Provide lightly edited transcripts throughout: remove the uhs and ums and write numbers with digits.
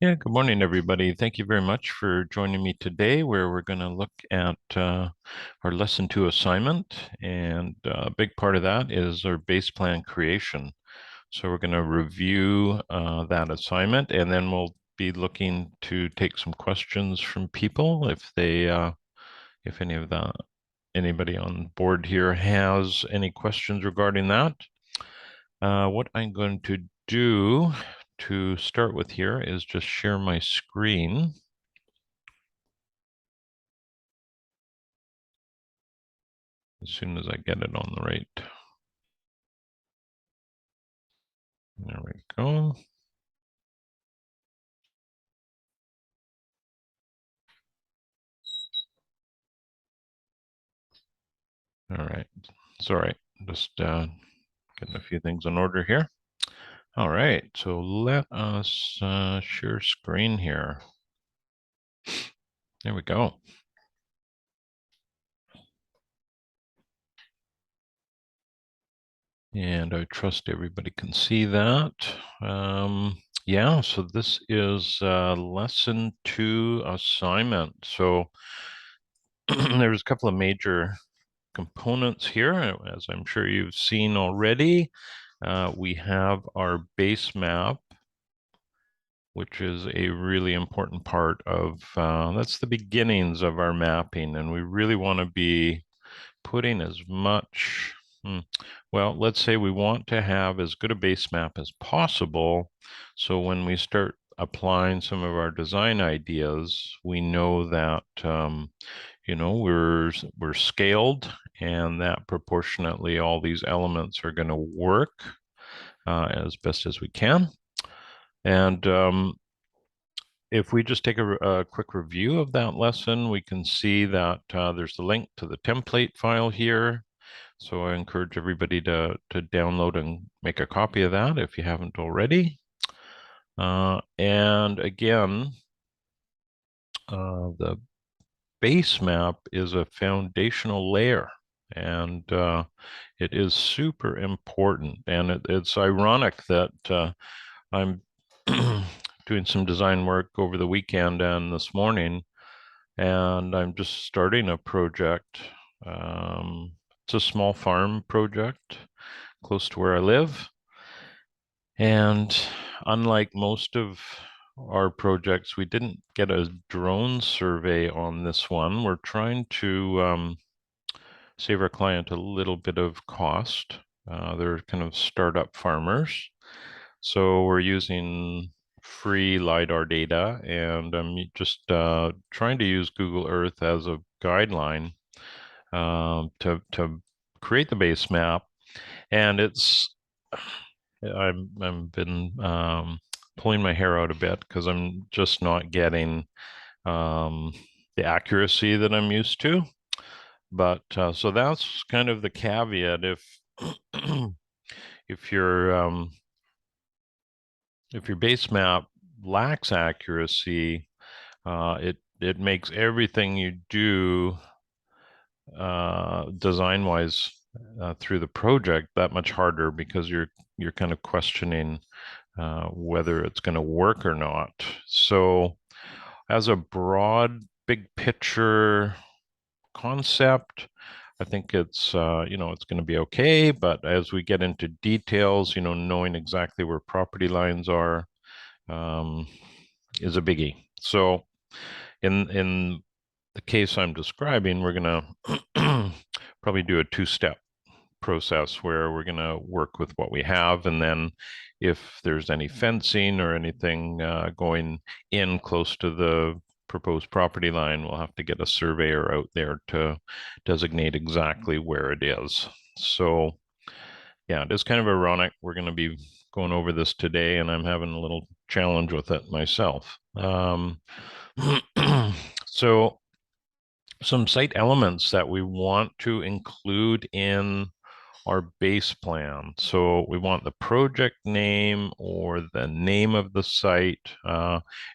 Yeah, good morning, everybody. Thank you very much for joining me today, where we're going to look at our lesson 2 assignment. And a big part of that is our base plan creation. So we're going to review that assignment, and then we'll be looking to take some questions from people if anybody on board here has any questions regarding that. What I'm going to do to start with here is just share my screen as soon as I get it on the right. There we go. All right. Sorry, just getting a few things in order here. All right, so let us share screen here. There we go. And I trust everybody can see that. Yeah, so this is lesson 2 assignment. So there's a couple of major components here, as I'm sure you've seen already. We have our base map, which is a really important part of, that's the beginnings of our mapping. And we really want to be putting as much, well, let's say we want to have as good a base map as possible. So when we start applying some of our design ideas, we know that, we're scaled, and that proportionately all these elements are going to work as best as we can. And if we just take a quick review of that lesson, we can see that there's the link to the template file here. So I encourage everybody to download and make a copy of that if you haven't already. And again, the base map is a foundational layer, and it is super important. And it's ironic that I'm doing some design work over the weekend and this morning, and I'm just starting a project. It's a small farm project close to where I live. And unlike most of our projects, we didn't get a drone survey on this one. We're trying to save our client a little bit of cost. They're kind of startup farmers. So we're using free LiDAR data, and I'm just trying to use Google Earth as a guideline to create the base map. And I've been pulling my hair out a bit because I'm just not getting the accuracy that I'm used to. But so that's kind of the caveat. If your if your base map lacks accuracy, it makes everything you do design wise through the project that much harder, because you're kind of questioning whether it's going to work or not. So as a broad big picture concept, I think it's it's going to be okay. But as we get into details, knowing exactly where property lines are is a biggie. So in the case I'm describing, we're going to probably do a two-step process where we're going to work with what we have, and then if there's any fencing or anything going in close to the proposed property line, we'll have to get a surveyor out there to designate exactly where it is. So yeah, it is kind of ironic. We're going to be going over this today, and I'm having a little challenge with it myself. So some site elements that we want to include in our base plan. So we want the project name or the name of the site.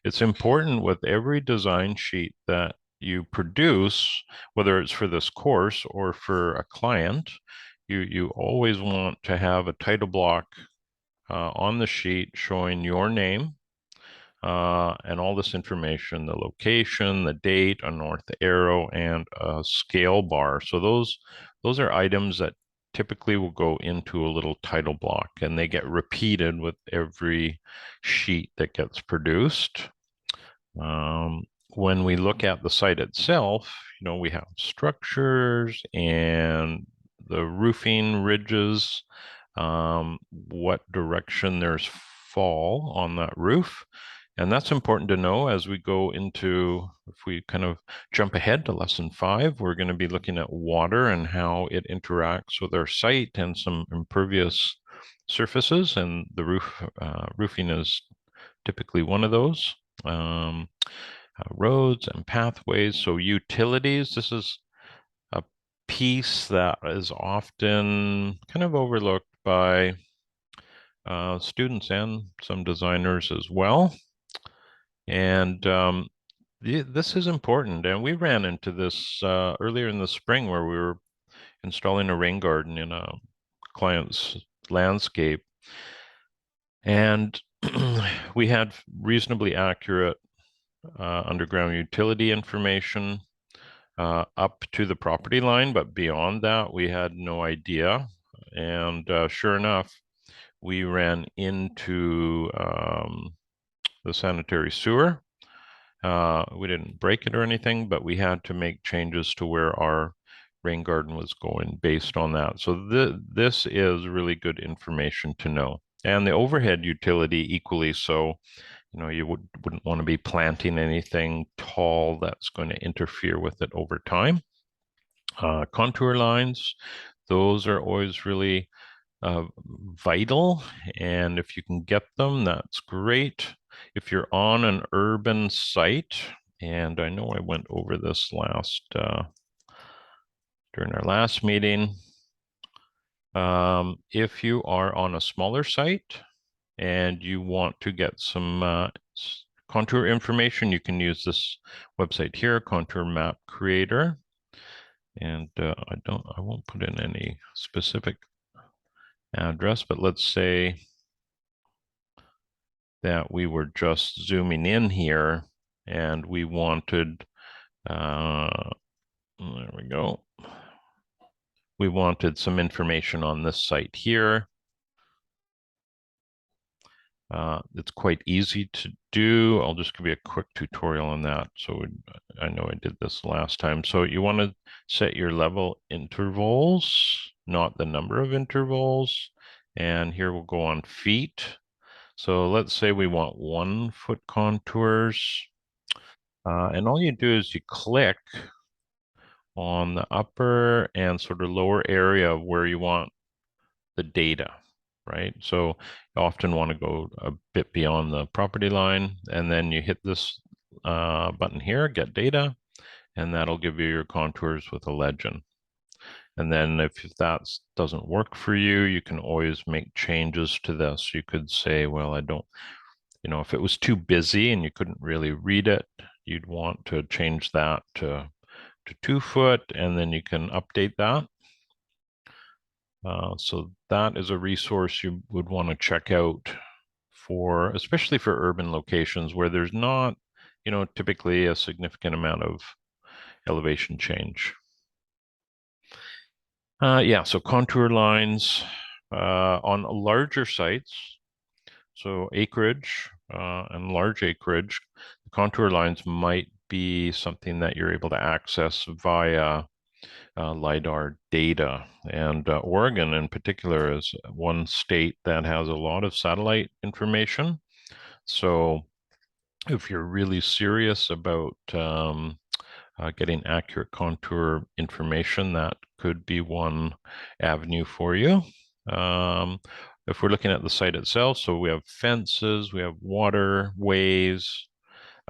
It's important with every design sheet that you produce, whether it's for this course or for a client, you always want to have a title block on the sheet showing your name, And all this information, the location, the date, a north arrow, and a scale bar. So those are items that typically will go into a little title block, and they get repeated with every sheet that gets produced. When we look at the site itself, we have structures and the roofing ridges, what direction there's fall on that roof. And that's important to know as we go into, if we kind of jump ahead to lesson 5, we're going to be looking at water and how it interacts with our site and some impervious surfaces. And the roofing is typically one of those. Roads and pathways. So utilities, this is a piece that is often kind of overlooked by students and some designers as well. And this is important. And we ran into this earlier in the spring where we were installing a rain garden in a client's landscape. And we had reasonably accurate underground utility information up to the property line, but beyond that, we had no idea. And sure enough, we ran into the sanitary sewer. We didn't break it or anything, but we had to make changes to where our rain garden was going based on that. So this is really good information to know. And the overhead utility equally so. You wouldn't want to be planting anything tall that's going to interfere with it over time. Contour lines, those are always really vital. And if you can get them, that's great. If you're on an urban site, and I know I went over this during our last meeting, if you are on a smaller site and you want to get some contour information, you can use this website here, Contour Map Creator. And I won't put in any specific address, but let's say that we were just zooming in here and we wanted, there we go. We wanted some information on this site here. It's quite easy to do. I'll just give you a quick tutorial on that. So I know I did this last time. So you want to set your level intervals, not the number of intervals. And here we'll go on feet. So let's say we want 1 foot contours. And all you do is you click on the upper and sort of lower area of where you want the data, right? So you often want to go a bit beyond the property line, and then you hit this button here, get data, and that'll give you your contours with a legend. And then if that doesn't work for you, you can always make changes to this. You could say, well, I don't, if it was too busy and you couldn't really read it, you'd want to change that to 2 foot, and then you can update that. So that is a resource you would want to check out especially for urban locations where there's not, typically a significant amount of elevation change. Yeah, so contour lines on larger sites, so acreage and large acreage, the contour lines might be something that you're able to access via LiDAR data. And Oregon in particular is one state that has a lot of satellite information. So if you're really serious about getting accurate contour information, that could be one avenue for you. If we're looking at the site itself, so we have fences, we have waterways,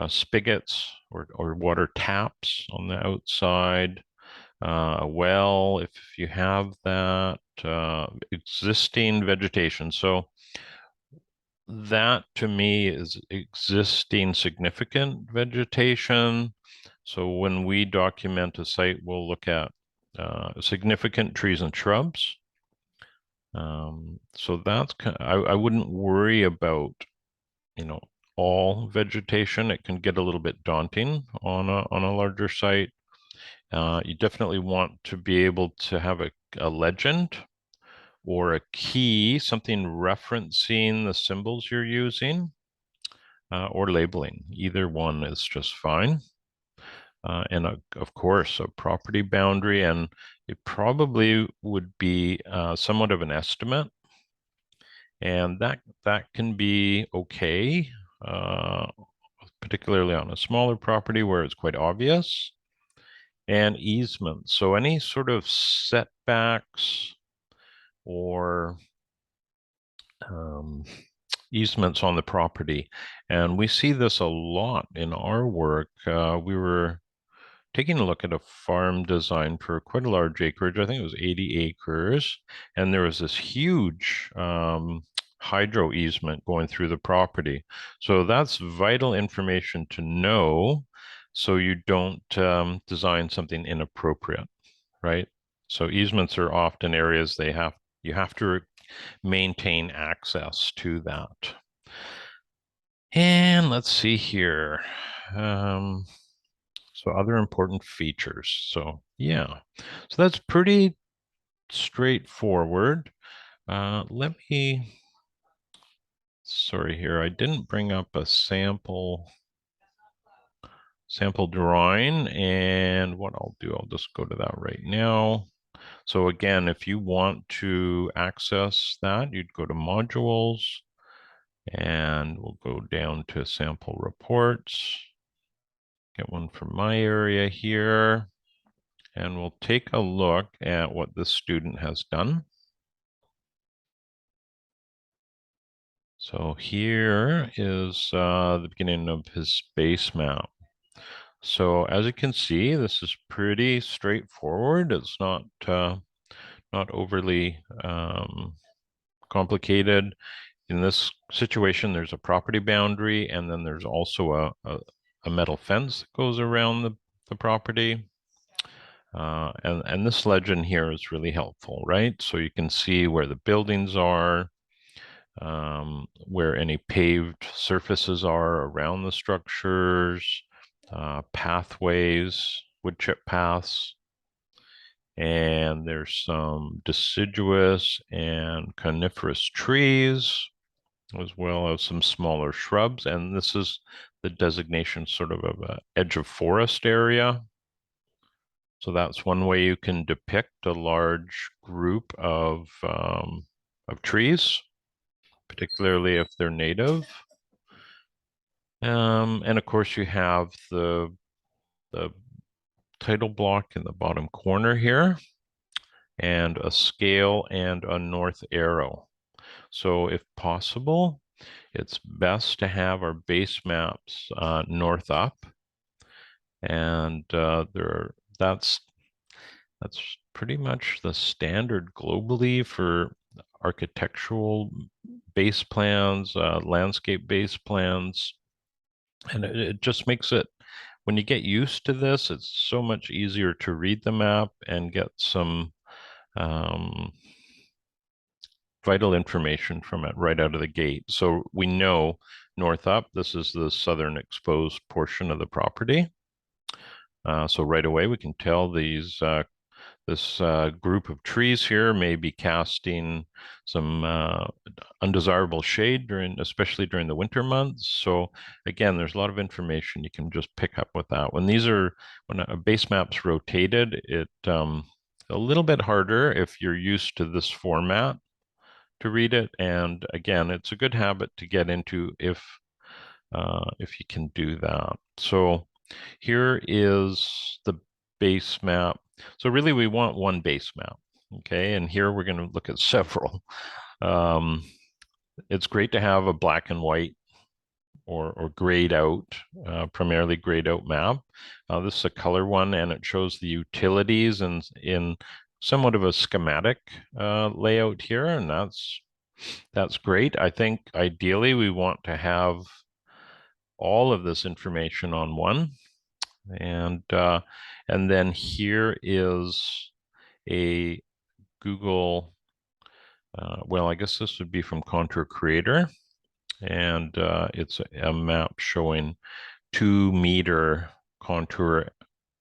spigots or water taps on the outside, well, if you have that, existing vegetation. So that to me is existing significant vegetation. So when we document a site, we'll look at significant trees and shrubs. So that's I wouldn't worry about, all vegetation. It can get a little bit daunting on a larger site. You definitely want to be able to have a legend or a key, something referencing the symbols you're using, or labeling. Either one is just fine. And of course, a property boundary, and it probably would be somewhat of an estimate, and that can be okay, uh, particularly on a smaller property where it's quite obvious. And easements, so any sort of setbacks or easements on the property. And we see this a lot in our work. We were taking a look at a farm design for quite a large acreage. I think it was 80 acres. And there was this huge hydro easement going through the property. So that's vital information to know so you don't design something inappropriate, right? So easements are often areas you have to maintain access to that. And let's see here. So other important features. So yeah, so that's pretty straightforward. Let me, sorry here, I didn't bring up a sample drawing, and what I'll do, I'll just go to that right now. So again, if you want to access that, you'd go to modules, and we'll go down to sample reports, get one from my area here, and we'll take a look at what the student has done. So here is the beginning of his base map. So as you can see, this is pretty straightforward. It's not overly complicated. In this situation, there's a property boundary, and then there's also a metal fence that goes around the property. And this legend here is really helpful, right? So you can see where the buildings are, where any paved surfaces are around the structures, pathways, wood chip paths, and there's some deciduous and coniferous trees, as well as some smaller shrubs. And this is the designation sort of a edge of forest area. So that's one way you can depict a large group of trees, particularly if they're native. And of course, you have the title block in the bottom corner here, and a scale and a north arrow. So if possible, it's best to have our base maps north up, and that's pretty much the standard globally for architectural base plans, landscape base plans. And it just makes it, when you get used to this, it's so much easier to read the map and get some vital information from it right out of the gate. So we know north up, this is the southern exposed portion of the property. So right away we can tell this group of trees here may be casting some undesirable shade especially during the winter months. So again, there's a lot of information you can just pick up with that. When a base map's rotated, it a little bit harder if you're used to this format to read it. And again, it's a good habit to get into if you can do that. So here is the base map. So really we want one base map, okay? And here we're going to look at several. It's great to have a black and white or grayed out, primarily grayed out map. This is a color one, and it shows the utilities in somewhat of a schematic layout here, and that's great. I think ideally we want to have all of this information on one. And then here is a Google, well, I guess this would be from Contour Creator. and it's a map showing 2 meter contour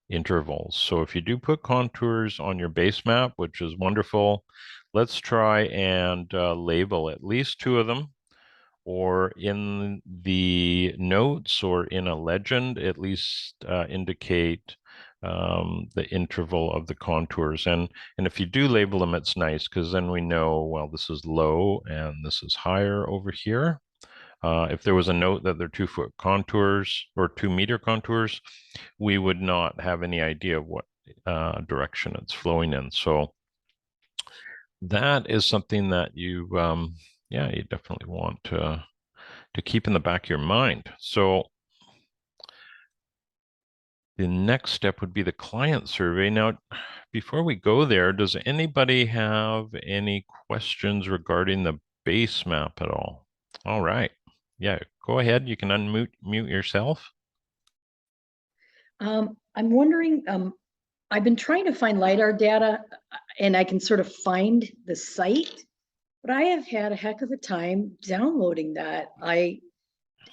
intervals. So if you do put contours on your base map, which is wonderful, let's try and label at least 2 of them, or in the notes or in a legend, at least indicate the interval of the contours. And if you do label them, it's nice because then we know, well, this is low and this is higher over here. If there was a note that they're 2-foot contours or 2-meter contours, we would not have any idea of what direction it's flowing in. So that is something that yeah, you definitely want to keep in the back of your mind. So the next step would be the client survey. Now, before we go there, does anybody have any questions regarding the base map at all? All right. Yeah, go ahead. You can mute yourself. I'm wondering, I've been trying to find LiDAR data and I can sort of find the site, but I have had a heck of a time downloading that.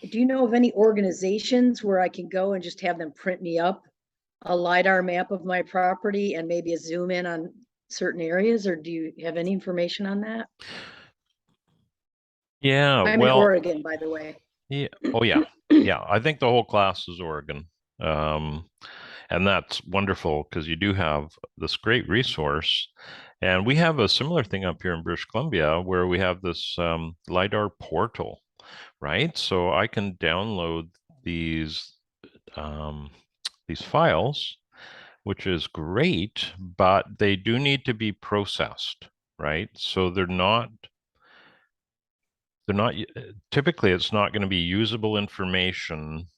Do you know of any organizations where I can go and just have them print me up a LiDAR map of my property and maybe a zoom in on certain areas, or do you have any information on that? Yeah, I'm in well, Oregon, by the way. yeah. Oh, yeah. Yeah, I think the whole class is Oregon. Um, and that's wonderful because you do have this great resource. And we have a similar thing up here in British Columbia where we have this LiDAR portal, right? So I can download um, these files, which is great, but they do need to be processed, right? So they're not typically it's not going to be usable information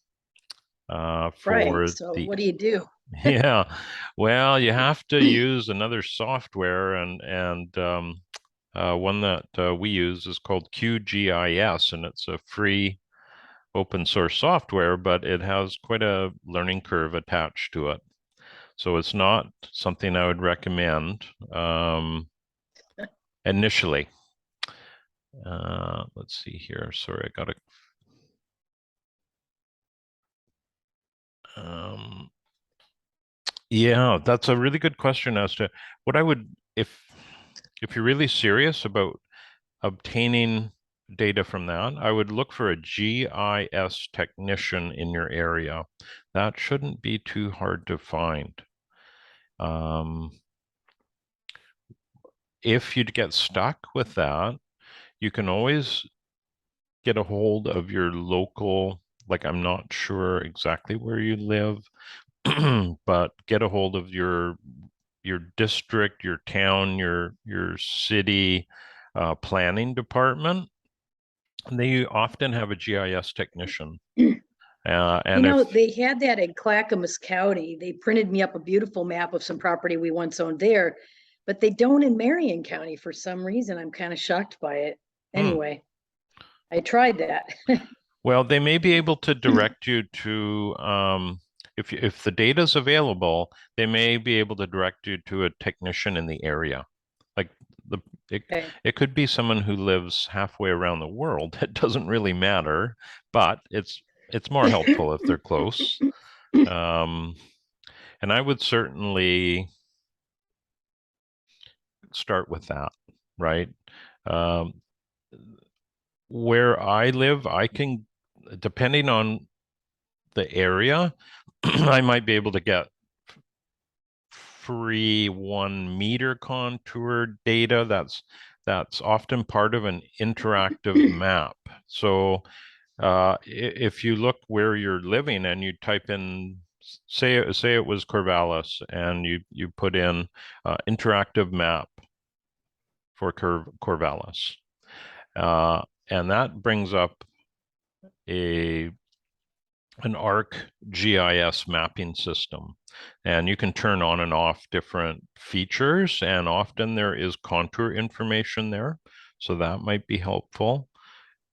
Right. for So the what do you do? yeah, well, you have to use another software, and one that we use is called QGIS, and it's a free open source software, but it has quite a learning curve attached to it. So it's not something I would recommend initially. Let's see here. Sorry, I got to. Yeah, that's a really good question as to what I would if you're really serious about obtaining data from that, I would look for a GIS technician in your area. That shouldn't be too hard to find. If you'd get stuck with that, you can always get a hold of your local, like I'm not sure exactly where you live, but get a hold of your district, your town, your city planning department. And they often have a GIS technician. You And know, if they had that in Clackamas County. They printed me up a beautiful map of some property we once owned there, but they don't in Marion County for some reason. I'm kind of shocked by it. hmm, Anyway, I tried that. well, they may be able to direct you to if the data is available, they may be able to direct you to a technician in the area. Like the it, Okay. it could be someone who lives halfway around the world. It doesn't really matter, but it's more helpful if they're close. Um, and I would certainly start with that, right? Um, where I live, I can, depending on the area, I might be able to get free 1 meter contour data. That's often part of an interactive map. So if you look where you're living and you type in, say it was Corvallis, and you put in interactive map for Corvallis, and that brings up a an ArcGIS mapping system. And you can turn on and off different features, and often there is contour information there. So that might be helpful.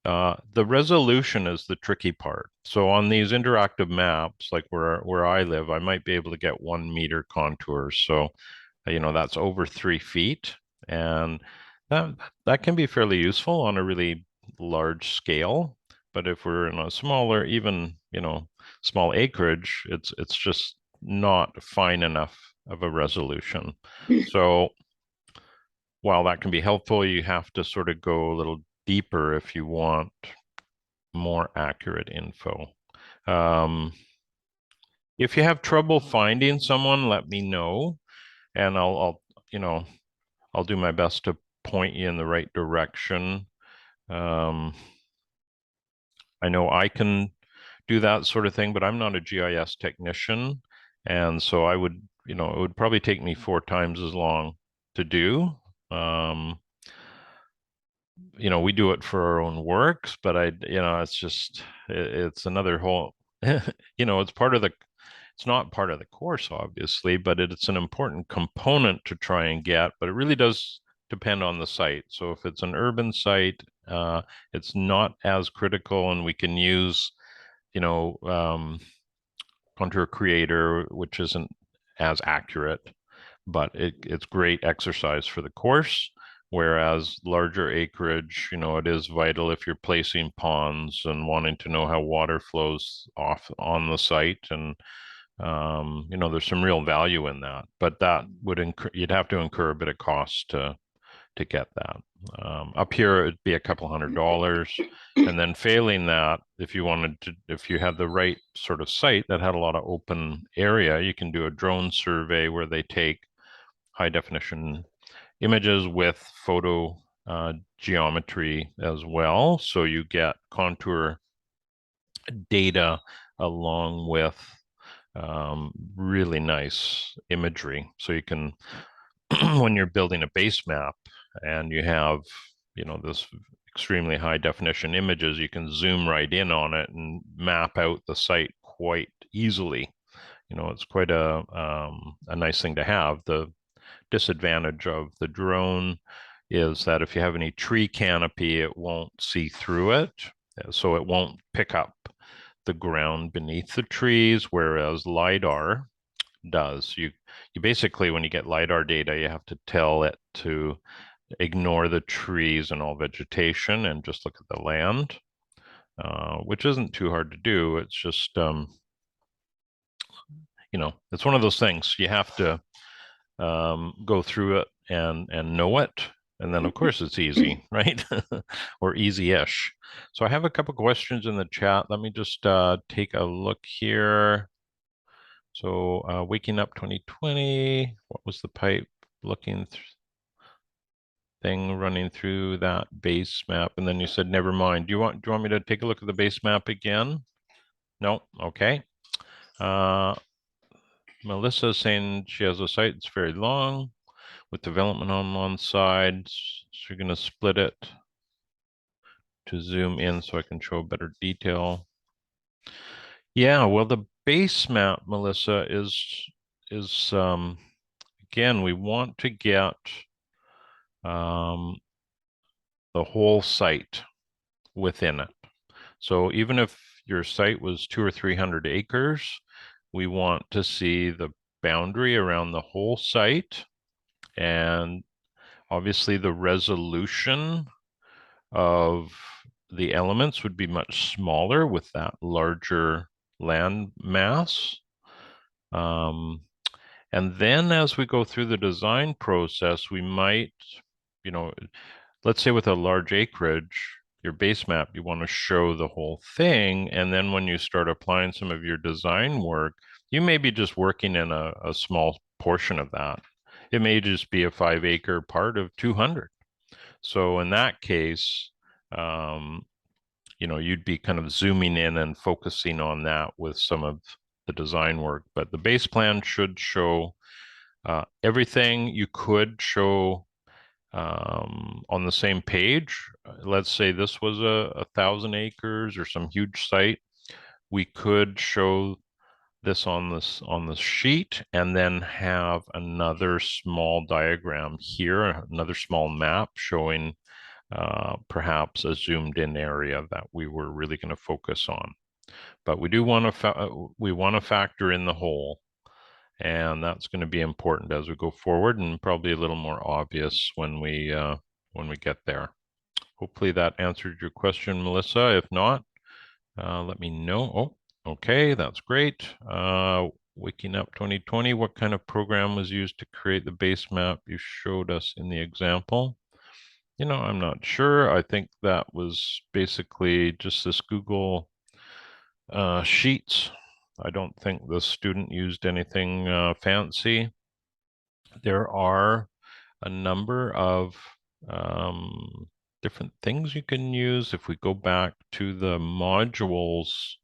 The resolution is the tricky part. So on these interactive maps, like where I live, I might be able to get 1 meter contours. So, that's over 3 feet. And that that can be fairly useful on a really large scale. But if we're in a smaller, even, small acreage, it's just not fine enough of a resolution. So while that can be helpful, you have to sort of go a little deeper if you want more accurate info. If you have trouble finding someone, let me know, and I'll do my best to point you in the right direction. I know I can do that sort of thing, but I'm not a GIS technician. And so it would probably take me 4 times as long to do. We do it for our own works, but it's another whole, it's not part of the course, obviously, but it's an important component to try and get, but it really does depend on the site. So if it's an urban site, it's not as critical, and we can use, Contour Creator, which isn't as accurate, but it's great exercise for the course. Whereas larger acreage, it is vital if you're placing ponds and wanting to know how water flows off on the site. And, there's some real value in that, but you'd have to incur a bit of cost to get that. Up here, it'd be a couple $100. And then failing that, if you had the right sort of site that had a lot of open area, you can do a drone survey where they take high definition images with photo geometry as well. So you get contour data along with really nice imagery. So you can, when you're building a base map and you have, this extremely high definition images, you can zoom right in on it and map out the site quite easily. It's quite a nice thing to have. The disadvantage of the drone is that if you have any tree canopy, it won't see through it. So it won't pick up the ground beneath the trees, whereas LiDAR does. You basically, when you get LiDAR data, you have to tell it to ignore the trees and all vegetation and just look at the land, which isn't too hard to do. It's just, it's one of those things you have to go through it and know it. And then, of course, it's easy, right? Or easy-ish. So I have a couple questions in the chat. Let me just take a look here. So waking up 2020, what was the pipe looking thing running through that base map? And then you said, never mind. Do you want me to take a look at the base map again? No? Okay. Melissa is saying she has a site that's very long with development on one side. So you're going to split it to zoom in so I can show better detail. Yeah, well, the base map, Melissa, is again, we want to get the whole site within it. So even if your site was 200 or 300 acres, we want to see the boundary around the whole site, and obviously the resolution of the elements would be much smaller with that larger land mass. And then as we go through the design process, we might, let's say with a large acreage, your base map, you want to show the whole thing. And then when you start applying some of your design work, you may be just working in a small portion of that. It may just be a 5-acre part of 200. So in that case, you'd be kind of zooming in and focusing on that with some of the design work. But the base plan should show everything you could show on the same page. Let's say this was 1,000 acres or some huge site. We could show this on this sheet and then have another small diagram here, another small map showing perhaps a zoomed in area that we were really going to focus on. But we do want to factor in the whole, and that's going to be important as we go forward, and probably a little more obvious when we get there. Hopefully that answered your question, Melissa. If not, Let me know. Oh, okay, that's great. Waking Up 2020, what kind of program was used to create the base map you showed us in the example? I'm not sure. I think that was basically just this Google Sheets. I don't think the student used anything fancy. There are a number of different things you can use. If we go back to the modules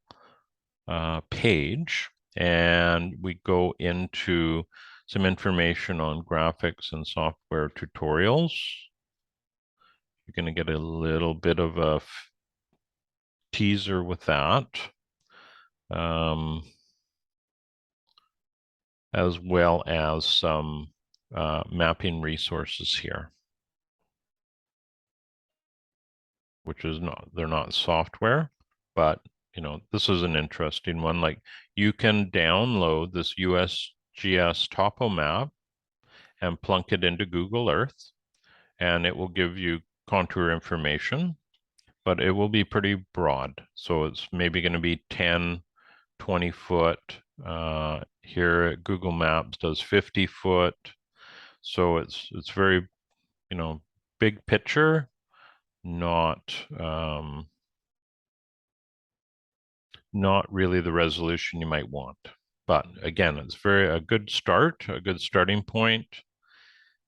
page and we go into some information on graphics and software tutorials, you're going to get a little bit of a teaser with that, as well as some mapping resources here, which is they're not software, but this is an interesting one. Like, you can download this USGS topo map and plunk it into Google Earth, and it will give you contour information, but it will be pretty broad. So it's maybe going to be 10, 20 foot. Here Google Maps does 50 foot. So it's very, big picture, not really the resolution you might want. But again, it's a good start, a good starting point,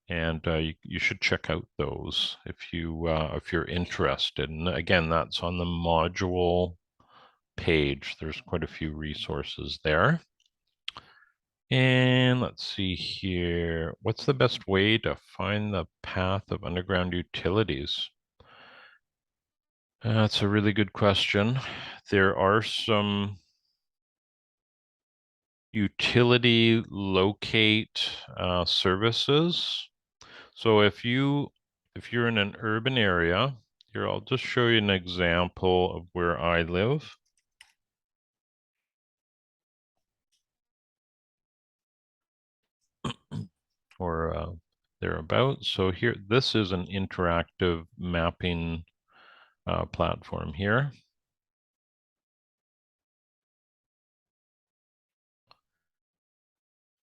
and you should check out those if you're interested. And again, that's on the module page. There's quite a few resources there. And let's see here. What's the best way to find the path of underground utilities? That's a really good question. There are some utility locate services. So if you're in an urban area, here I'll just show you an example of where I live. Or thereabouts. So here, this is an interactive mapping platform here.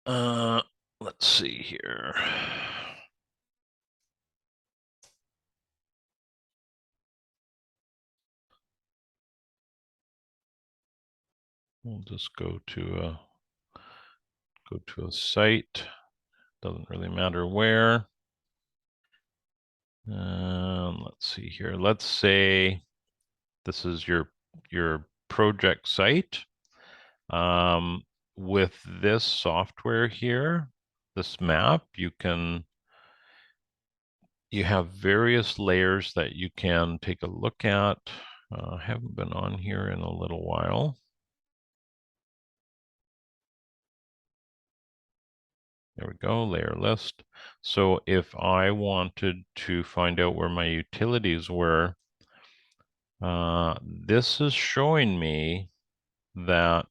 Let's see here. We'll just go to a site. Doesn't really matter where. Let's see here. Let's say this is your project site. With this software here, this map, you have various layers that you can take a look at. I haven't been on here in a little while. There we go, layer list. So if I wanted to find out where my utilities were, this is showing me that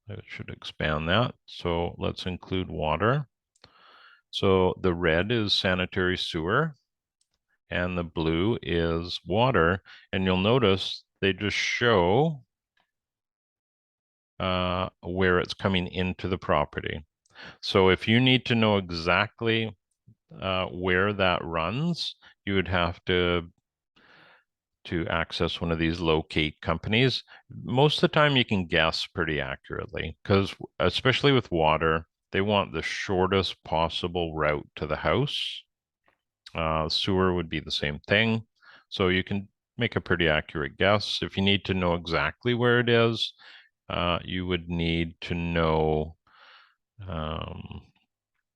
I should expand that. So let's include water. So the red is sanitary sewer and the blue is water. And you'll notice they just show where it's coming into the property. So if you need to know exactly where that runs, you would have to access one of these locate companies. Most of the time you can guess pretty accurately, because especially with water, they want the shortest possible route to the house. Sewer would be the same thing. So you can make a pretty accurate guess. If you need to know exactly where it is, you would need to know,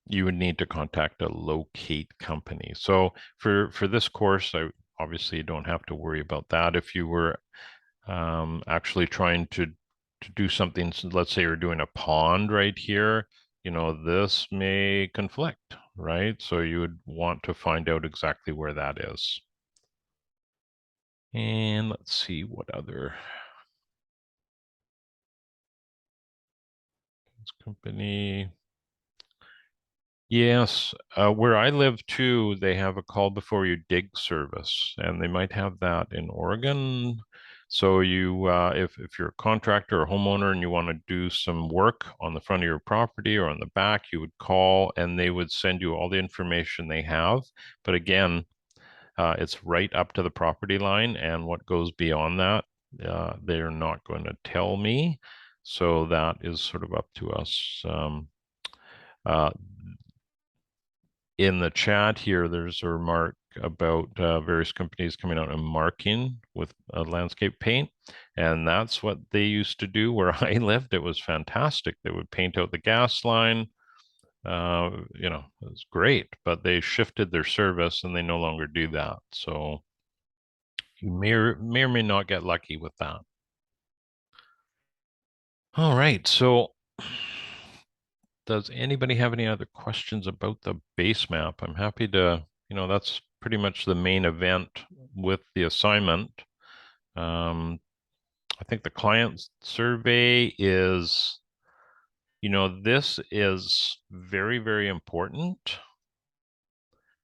you would need to contact a locate company. So for this course, I obviously don't have to worry about that. If you were actually trying to do something, let's say you're doing a pond right here, this may conflict, right? So you would want to find out exactly where that is. And let's see what other company. Yes, where I live too, they have a call before you dig service, and they might have that in Oregon. So you, if you're a contractor or homeowner and you want to do some work on the front of your property or on the back, you would call and they would send you all the information they have. But again, it's right up to the property line, and what goes beyond that, they're not going to tell me. So that is sort of up to us. Uh, in the chat here, there's a remark about various companies coming out and marking with landscape paint. And that's what they used to do where I lived. It was fantastic. They would paint out the gas line. You know, it was great, but they shifted their service and they no longer do that. So you may or may not get lucky with that. All right. So does anybody have any other questions about the base map? I'm happy to, that's pretty much the main event with the assignment. I think the client survey is, this is very, very important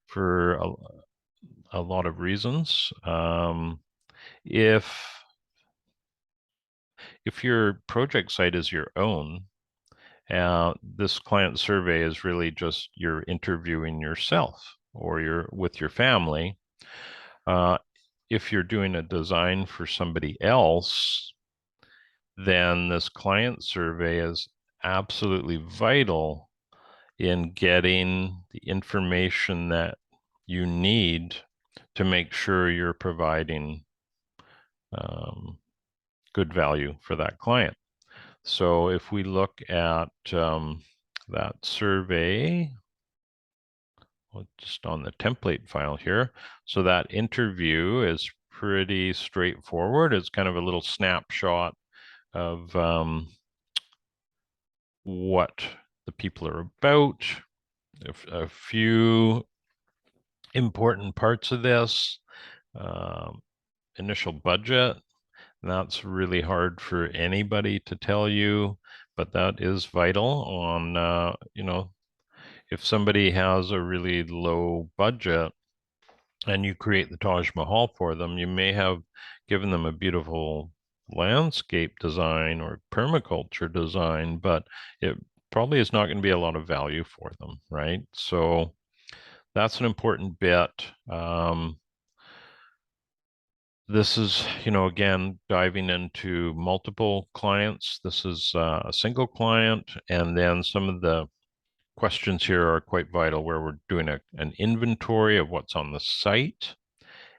for a lot of reasons. If your project site is your own, this client survey is really just you're interviewing yourself or you're with your family. If you're doing a design for somebody else, then this client survey is absolutely vital in getting the information that you need to make sure you're providing good value for that client. So if we look at that survey, just on the template file here, so that interview is pretty straightforward. It's kind of a little snapshot of what the people are about, a few important parts of this, initial budget. That's really hard for anybody to tell you, but that is vital on, if somebody has a really low budget and you create the Taj Mahal for them, you may have given them a beautiful landscape design or permaculture design, but it probably is not going to be a lot of value for them, right? So that's an important bit. This is, again, diving into multiple clients. This is a single client, and then some of the questions here are quite vital where we're doing an inventory of what's on the site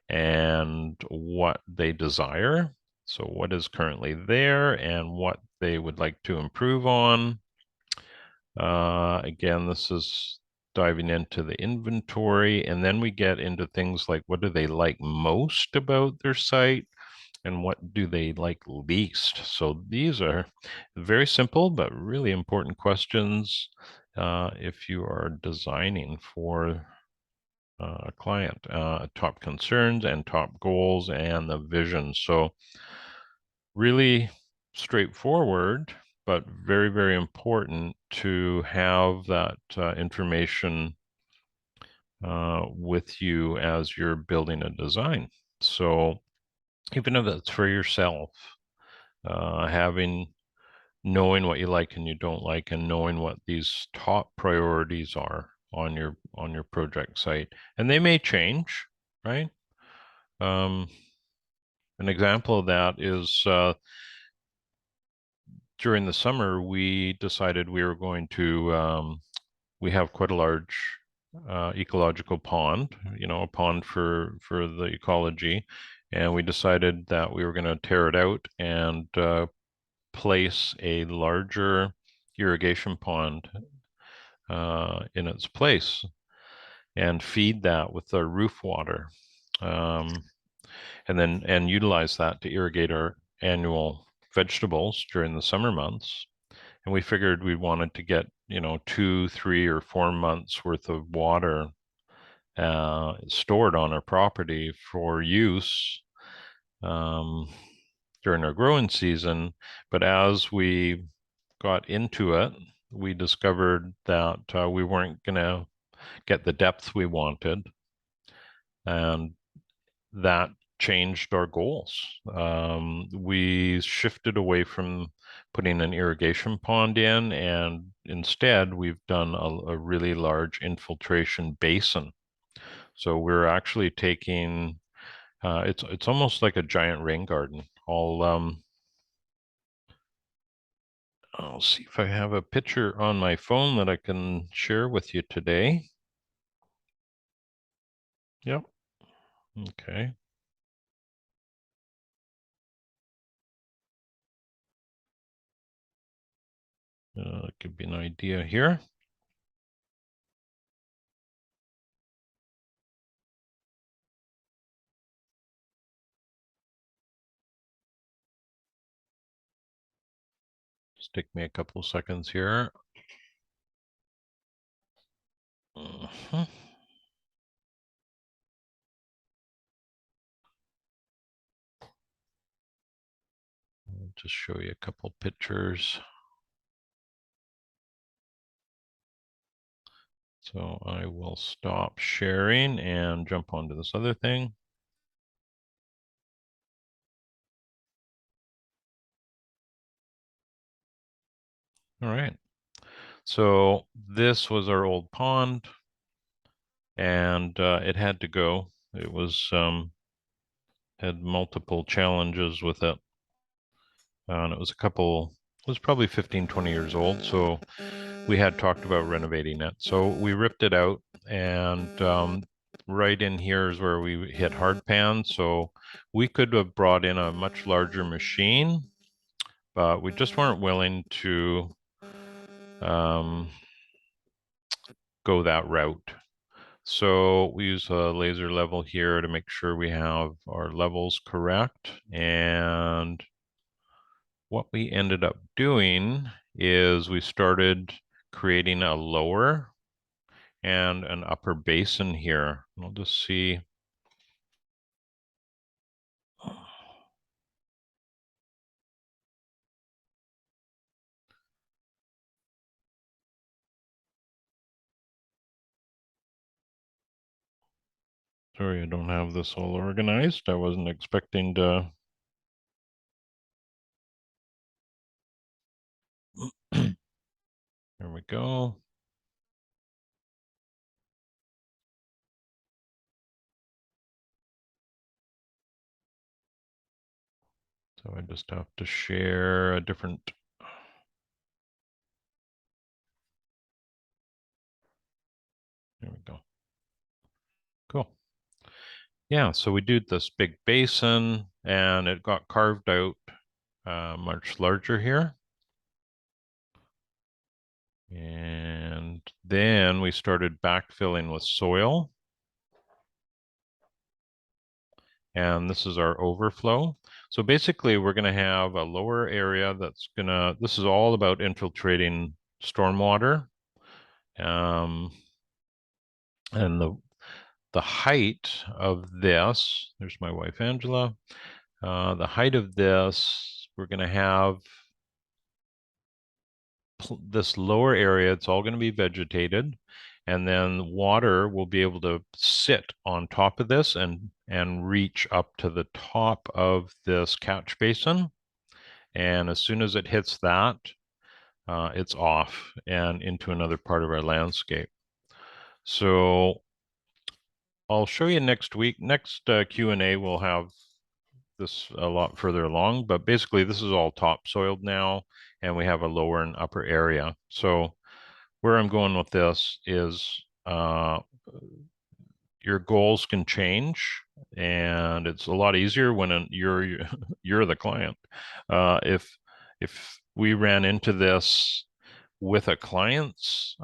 and what they desire. So what is currently there and what they would like to improve on. Again, this is diving into the inventory, and then we get into things like what do they like most about their site and what do they like least. So these are very simple but really important questions if you are designing for a client, top concerns and top goals and the vision. So really straightforward, but very, very important to have that information with you as you're building a design. So even if it's for yourself, knowing what you like and you don't like, and knowing what these top priorities are on your project site, and they may change, right? An example of that is during the summer, we decided we were going to, we have quite a large ecological pond, a pond for the ecology. And we decided that we were going to tear it out and place a larger irrigation pond in its place and feed that with our roof water. And utilize that to irrigate our annual vegetables during the summer months. And we figured we wanted to get, 2, 3, or 4 months worth of water stored on our property for use during our growing season. But as we got into it, we discovered that we weren't going to get the depth we wanted. And that changed our goals. We shifted away from putting an irrigation pond in, and instead we've done a really large infiltration basin. So we're actually taking, it's almost like a giant rain garden. I'll see if I have a picture on my phone that I can share with you today. Yep. Okay. Give you an idea here. Just take me a couple of seconds here. Mhm. I'll just show you a couple pictures. So I will stop sharing and jump onto this other thing. All right. So this was our old pond, and it had to go. It was had multiple challenges with it. And it was probably 15, 20 years old. So we had talked about renovating it. So we ripped it out, and right in here is where we hit hard pan. So we could have brought in a much larger machine, but we just weren't willing to go that route. So we use a laser level here to make sure we have our levels correct. And what we ended up doing is we started creating a lower and an upper basin here. I'll just see. Sorry, I don't have this all organized. I wasn't expecting to. There we go. So I just have to share a different. There we go. Cool. Yeah, so we did this big basin and it got carved out much larger here. And then we started backfilling with soil. And this is our overflow. So basically we're going to have a lower area this is all about infiltrating stormwater. And the height of this, there's my wife Angela. The height of this, we're going to have this lower area, it's all going to be vegetated, and then water will be able to sit on top of this and reach up to the top of this catch basin. And as soon as it hits that, it's off and into another part of our landscape. So I'll show you next week. Next Q&A we'll have this a lot further along, but basically this is all topsoiled now, and we have a lower and upper area. So where I'm going with this is your goals can change, and it's a lot easier when you're the client. If we ran into this with a client's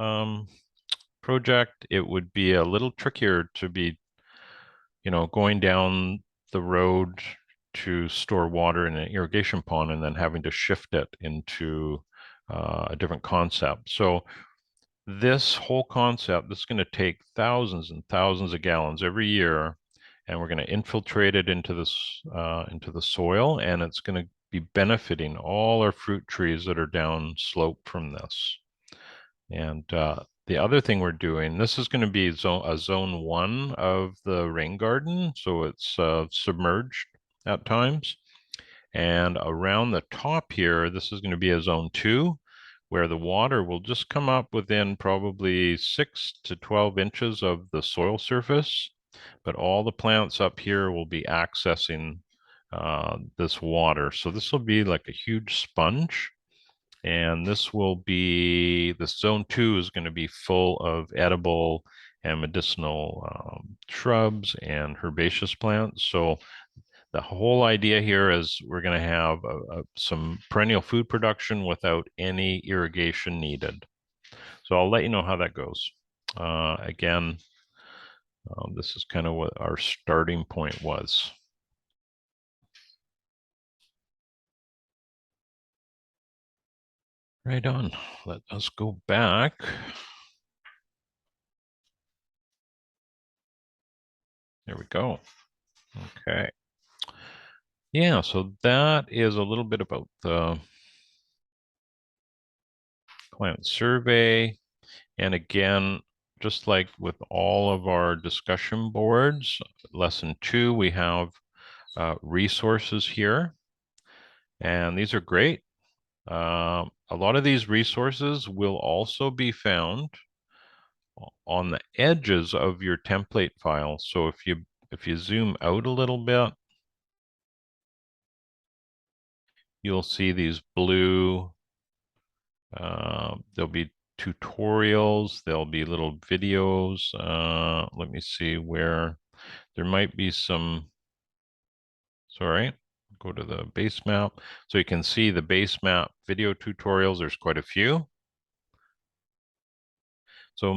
project, it would be a little trickier to be, going down the road to store water in an irrigation pond and then having to shift it into a different concept. So this whole concept, this is going to take thousands and thousands of gallons every year, and we're going to infiltrate it into the soil, and it's going to be benefiting all our fruit trees that are down slope from this. And the other thing we're doing, this is going to be zone 1 of the rain garden, so it's submerged at times. And around the top here, this is going to be a zone 2, where the water will just come up within probably 6 to 12 inches of the soil surface, but all the plants up here will be accessing this water. So this will be like a huge sponge. And this zone 2 is going to be full of edible and medicinal shrubs and herbaceous plants. So the whole idea here is we're going to have some perennial food production without any irrigation needed. So I'll let you know how that goes. Again, this is kind of what our starting point was. Right on. Let us go back. There we go. Okay. Yeah, so that is a little bit about the plant survey. And again, just like with all of our discussion boards, lesson 2, we have resources here. And these are great. A lot of these resources will also be found on the edges of your template file. So if you zoom out a little bit, you'll see these blue, there'll be tutorials, there'll be little videos. Let me see where there might be some, sorry, go to the base map. So you can see the base map video tutorials, there's quite a few. So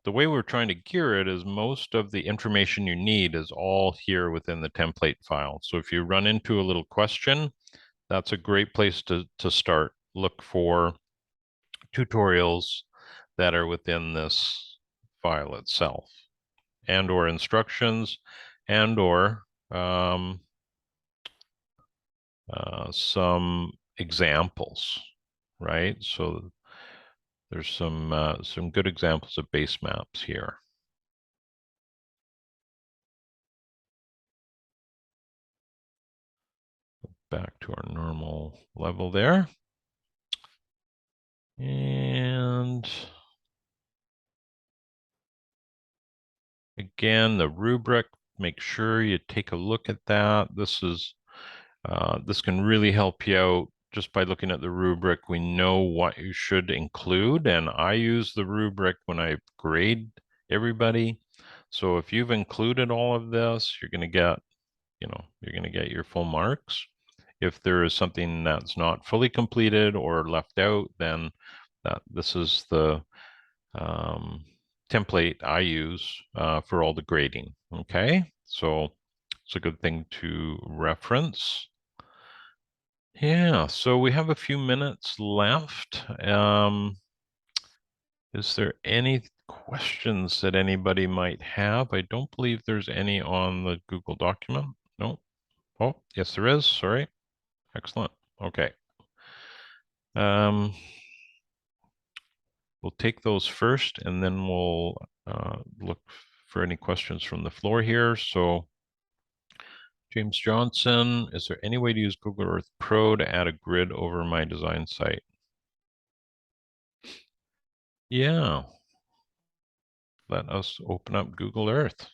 the way we're trying to gear it is most of the information you need is all here within the template file. So if you run into a little question, that's a great place to start. Look for tutorials that are within this file itself, and or instructions, and or some examples, right? So there's some good examples of base maps here. Back to our normal level there. And again, the rubric, make sure you take a look at that. This can really help you out just by looking at the rubric. We know what you should include, and I use the rubric when I grade everybody. So if you've included all of this, you're going to get, you're going to get your full marks. If there is something that's not fully completed or left out, then this is the template I use for all the grading. Okay, so it's a good thing to reference. Yeah, so we have a few minutes left. Is there any questions that anybody might have? I don't believe there's any on the Google document. No. Oh, yes, there is. Sorry. Excellent. Okay. We'll take those first, and then we'll look for any questions from the floor here. So James Johnson, is there any way to use Google Earth Pro to add a grid over my design site? Yeah, let us open up Google Earth.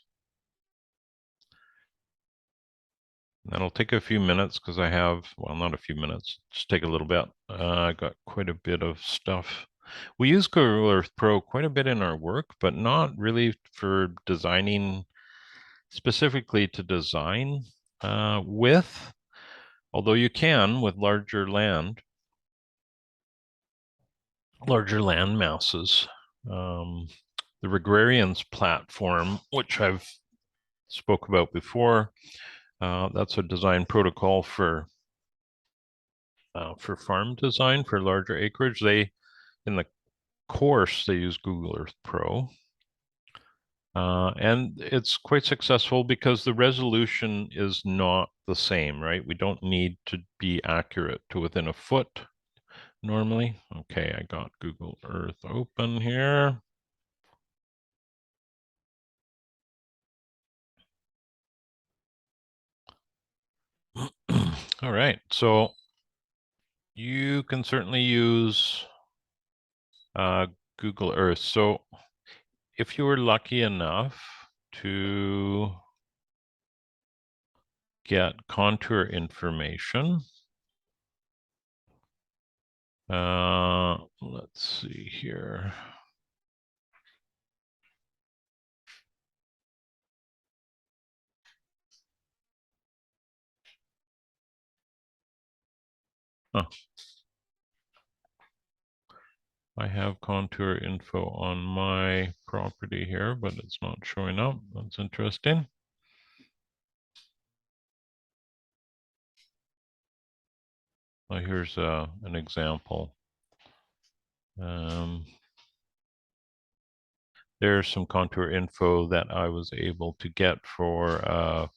That'll take a few minutes because I have, well, not a few minutes, just take a little bit. I got quite a bit of stuff. We use Google Earth Pro quite a bit in our work, but not really for designing, specifically to design with, although you can with larger land masses. The Regrarians platform, which I've spoke about before, that's a design protocol for farm design for larger acreage. In the course, they use Google Earth Pro. And it's quite successful because the resolution is not the same, right? We don't need to be accurate to within a foot. normally. Okay, I got Google Earth open here. All right, so you can certainly use Google Earth. So if you were lucky enough to get contour information, let's see here. Huh. I have contour info on my property here, but it's not showing up. That's interesting. Well, here's an example. There's some contour info that I was able to get for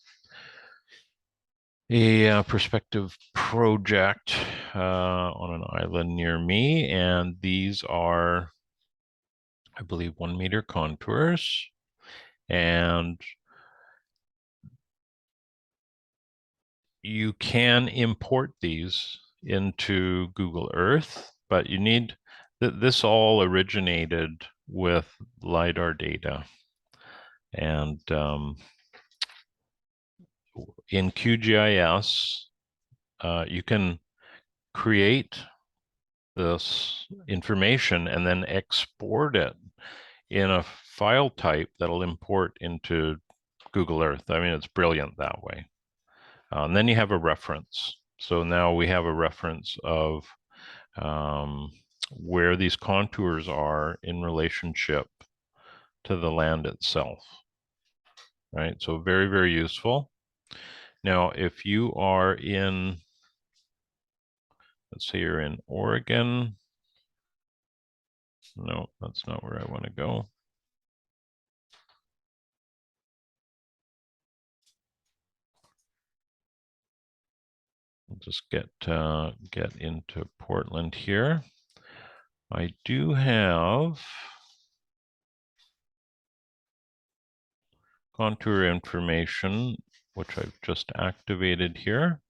a prospective project on an island near me, and these are, I believe, 1 meter contours, and you can import these into Google Earth, but you need this all originated with LiDAR data, and in QGIS you can create this information and then export it in a file type that'll import into Google Earth. I mean, it's brilliant that way. And then you have a reference. So now we have a reference of where these contours are in relationship to the land itself, right? So very, very useful. Now, if you are in, let's say you're in Oregon. No, that's not where I want to go. I'll just get into Portland here. I do have contour information, which I've just activated here,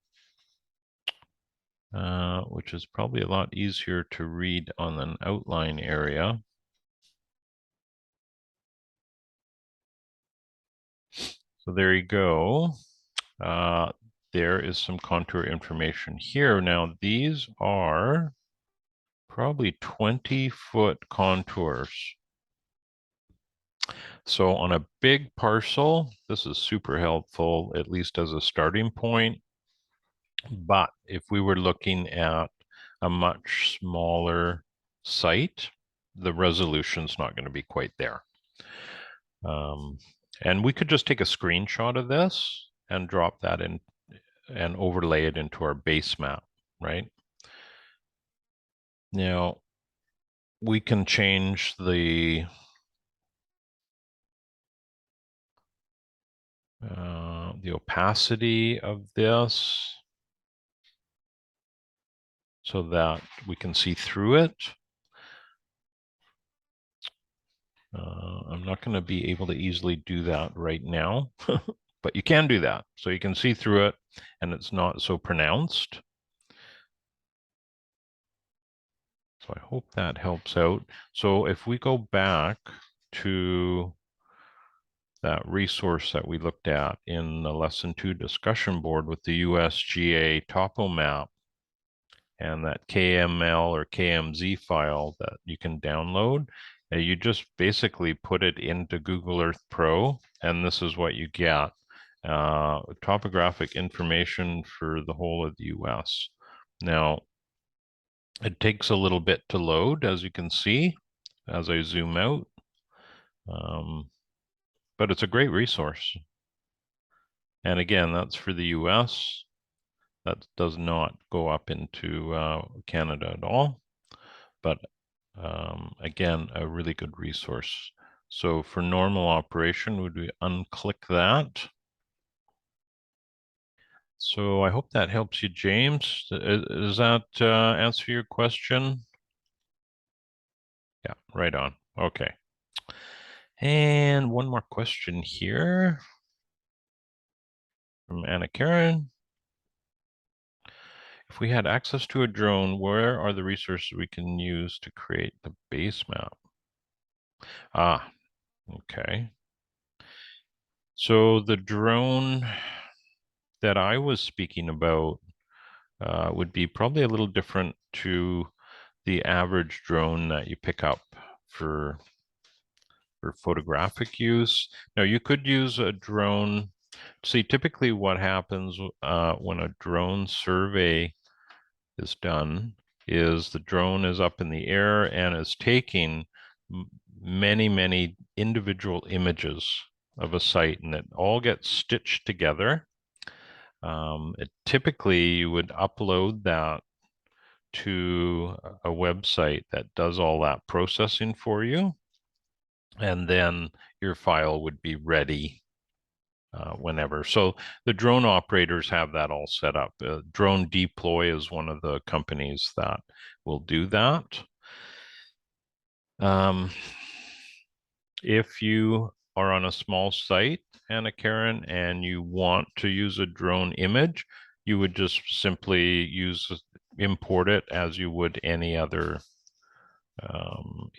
which is probably a lot easier to read on an outline area. So there you go. There is some contour information here. Now, these are probably 20-foot contours. So on a big parcel, this is super helpful, at least as a starting point. But if we were looking at a much smaller site, the resolution's not going to be quite there. And we could just take a screenshot of this and drop that in and overlay it into our base map, right? Now, we can change the opacity of this so that we can see through it. I'm not going to be able to easily do that right now, but you can do that. So you can see through it and it's not so pronounced. So I hope that helps out. So if we go back to that resource that we looked at in the lesson 2 discussion board with the USGA topo map and that KML or KMZ file that you can download, you just basically put it into Google Earth Pro, and this is what you get. Topographic information for the whole of the US. Now, it takes a little bit to load, as you can see, as I zoom out, but it's a great resource. And again, that's for the US. That does not go up into Canada at all, but again, a really good resource. So for normal operation, would we unclick that? So I hope that helps you, James. Does that answer your question? Yeah, right on. Okay. And one more question here from Anna Karen. If we had access to a drone, where are the resources we can use to create the base map? Ah, okay. So the drone that I was speaking about would be probably a little different to the average drone that you pick up for photographic use. Now, you could use a drone. See, typically what happens when a drone survey is done is the drone is up in the air and is taking many, many individual images of a site, and it all gets stitched together. Typically, you would upload that to a website that does all that processing for you, and then your file would be ready whenever. So the drone operators have that all set up. Drone Deploy is one of the companies that will do that. If you are on a small site, Anna Karen, and you want to use a drone image, you would just simply import it as you would any other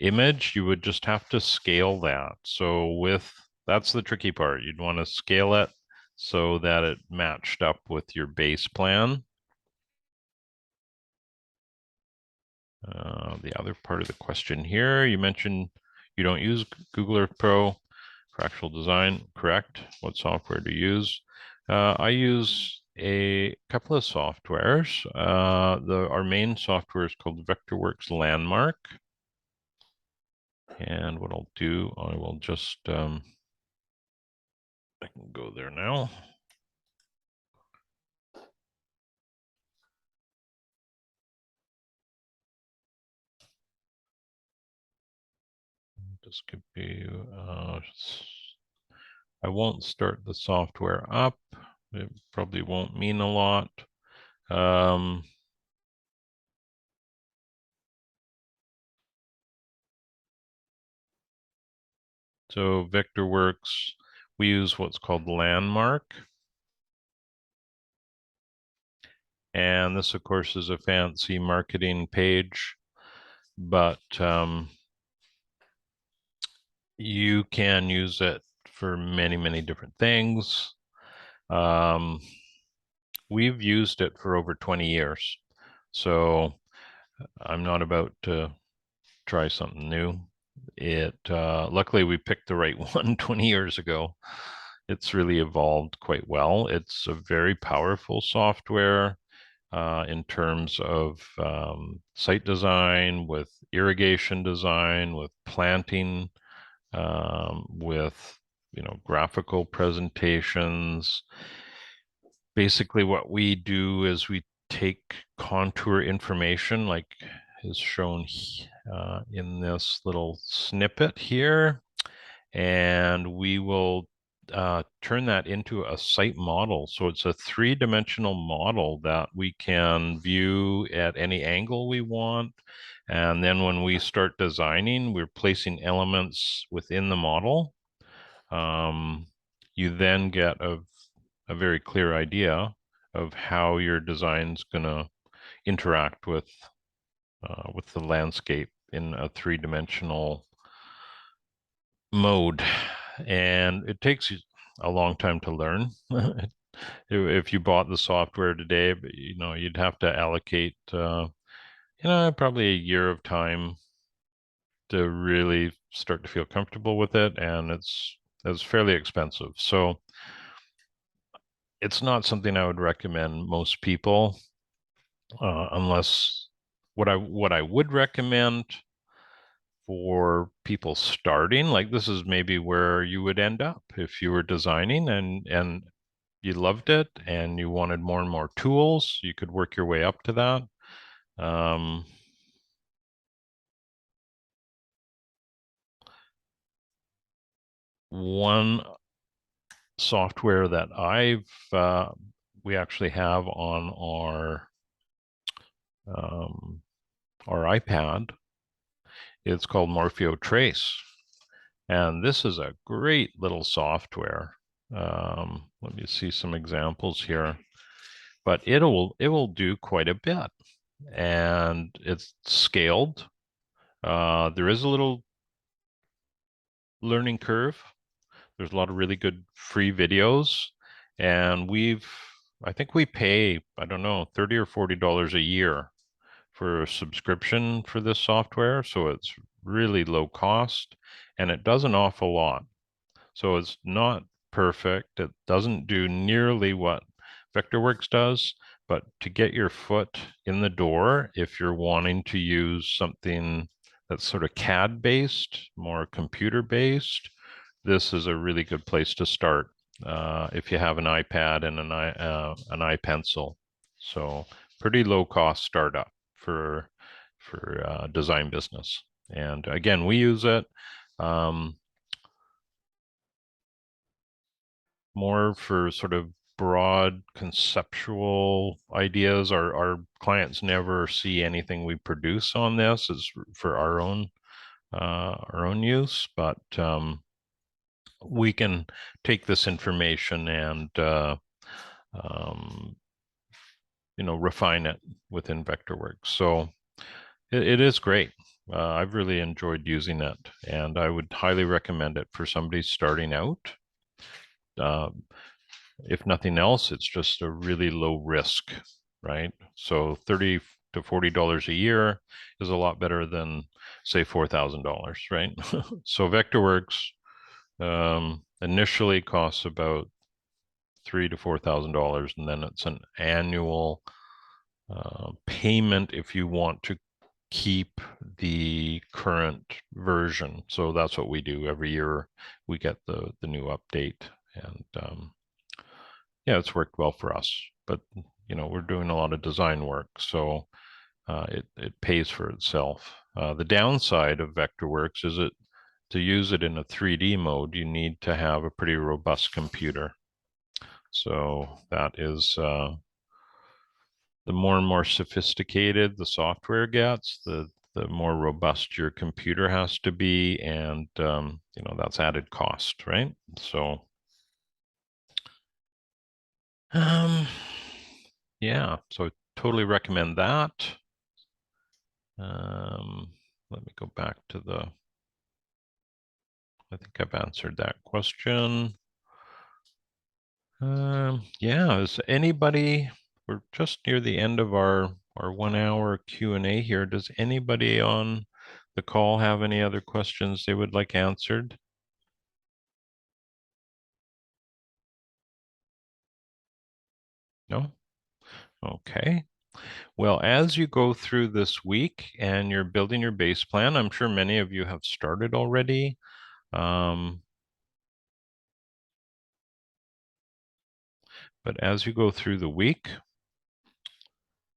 image. You would just have to scale that. So that's the tricky part. You'd want to scale it so that it matched up with your base plan. The other part of the question here, you mentioned you don't use Google Earth Pro for actual design, correct? What software to use? I use a couple of softwares. Our main software is called Vectorworks Landmark. And what I'll do, I will just, I can go there now. This could be, I won't start the software up. It probably won't mean a lot. So Vectorworks, we use what's called Landmark. And this, of course, is a fancy marketing page, but you can use it for many, many different things. We've used it for over 20 years. So I'm not about to try something new. Luckily we picked the right one 20 years ago. It's really evolved quite well. It's a very powerful software in terms of site design, with irrigation design, with planting, with graphical presentations. Basically, what we do is we take contour information, like is shown in this little snippet here, and we will turn that into a site model. So it's a three-dimensional model that we can view at any angle we want. And then when we start designing, we're placing elements within the model. You then get a very clear idea of how your design's going to interact with the landscape in a three-dimensional mode. And it takes you a long time to learn. If you bought the software today, but you'd have to allocate probably a year of time to really start to feel comfortable with it, and it's fairly expensive. So it's not something I would recommend most people, unless what I would recommend for people starting, like this is maybe where you would end up if you were designing and you loved it and you wanted more and more tools, you could work your way up to that. One software that I've we actually have on our iPad. It's called Morpheo Trace. And this is a great little software. Let me see some examples here. But it will do quite a bit. And it's scaled. There is a little learning curve. There's a lot of really good free videos. And I think we pay, I don't know, $30 or $40 a year for a subscription for this software. So it's really low cost and it does an awful lot. So it's not perfect. It doesn't do nearly what Vectorworks does, but to get your foot in the door, if you're wanting to use something that's sort of CAD based, more computer based, this is a really good place to start if you have an iPad and an iPencil. So pretty low cost startup for design business. And again, we use it. More for sort of broad conceptual ideas. Our clients never see anything we produce on this. It's for our own use, but we can take this information and um, refine it within Vectorworks. So it is great. I've really enjoyed using it, and I would highly recommend it for somebody starting out. If nothing else, it's just a really low risk, right? So $30 to $40 a year is a lot better than, say, $4,000, right? So Vectorworks initially costs about $3,000 to $4,000, and then it's an annual payment if you want to keep the current version. So that's what we do every year. We get the new update, and yeah, it's worked well for us. But we're doing a lot of design work, so it pays for itself. The downside of Vectorworks is to use it in a 3D mode, you need to have a pretty robust computer. So that is the more and more sophisticated the software gets, the more robust your computer has to be, and that's added cost, right? So yeah, so I totally recommend that. Let me go back to I think I've answered that question. Yeah, is anybody, we're just near the end of our 1 hour Q&A here. Does anybody on the call have any other questions they would like answered? No? Okay. Well, as you go through this week and you're building your base plan, I'm sure many of you have started already. But as you go through the week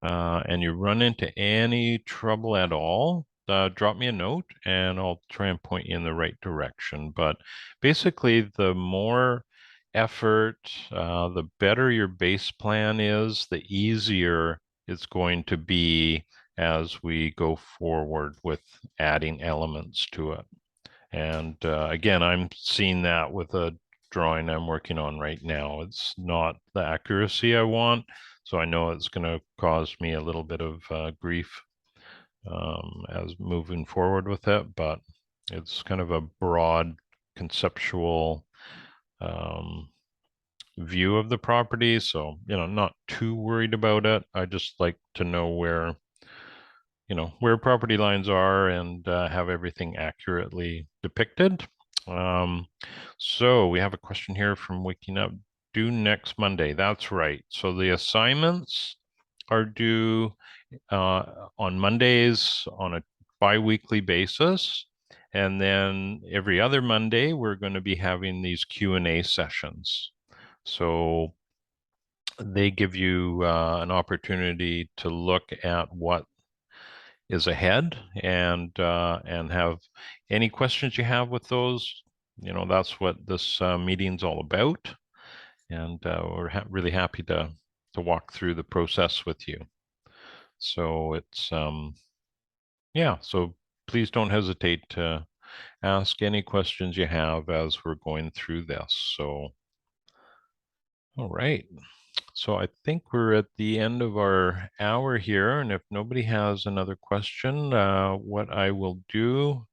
and you run into any trouble at all, drop me a note and I'll try and point you in the right direction. But basically, the more effort, the better your base plan is, the easier it's going to be as we go forward with adding elements to it. And again, I'm seeing that with a drawing I'm working on right now. It's not the accuracy I want, so I know it's going to cause me a little bit of grief as moving forward with it, but it's kind of a broad conceptual view of the property. So, not too worried about it. I just like to know where property lines are and have everything accurately depicted. So we have a question here from Waking Up. Due next Monday. That's right. So the assignments are due on Mondays on a bi-weekly basis. And then every other Monday, we're going to be having these Q&A sessions. So they give you an opportunity to look at what is ahead and have any questions you have with those. That's what this meeting's all about, and we're really happy to walk through the process with you. So it's yeah, so please don't hesitate to ask any questions you have as we're going through this. So, all right. So I think we're at the end of our hour here, and if nobody has another question, what I will do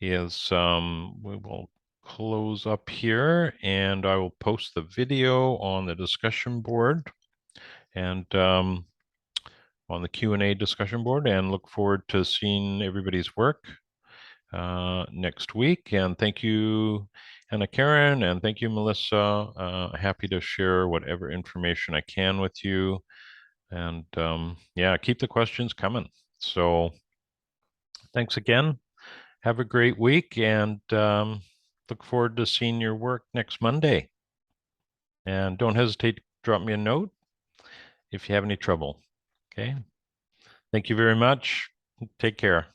is we will close up here, and I will post the video on the discussion board and on the Q&A discussion board, and look forward to seeing everybody's work next week. And thank you, Anna Karen, and thank you, Melissa. Happy to share whatever information I can with you. And yeah, keep the questions coming. So thanks again. Have a great week, and look forward to seeing your work next Monday. And don't hesitate to drop me a note if you have any trouble. Okay. Thank you very much. Take care.